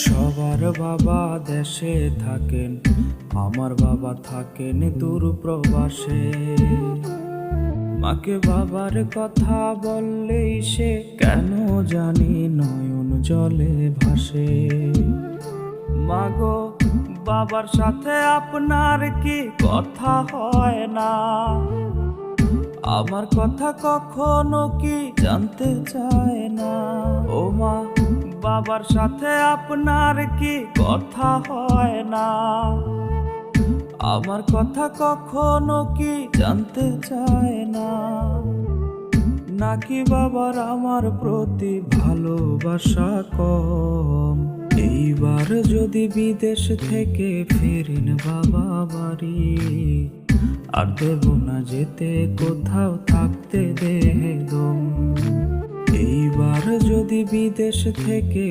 সবার বাবা দেশে থাকেন, আমার বাবা থাকেন দূর প্রবাসে। মাকে বাবার কথা বললেই সে কেন জানি নয়ন জলে ভাসে। মাগো, বাবার সাথে আপনার কি কথা হয় না? আমার কথা কখনো কি জানতে চায় না? ও মা, বাবার সাথে আপনার কি কথা হয় না? আমার কথা কখনো কি জানতে চায় না? নাকি বাবার আমার প্রতি ভালোবাসা কম? এইবার যদি বিদেশ থেকে ফেরেন বাবা বাড়ি, আর দেব না যেতে কোথাও থাকতে দেদম। এইবার যদি বিদেশ থেকে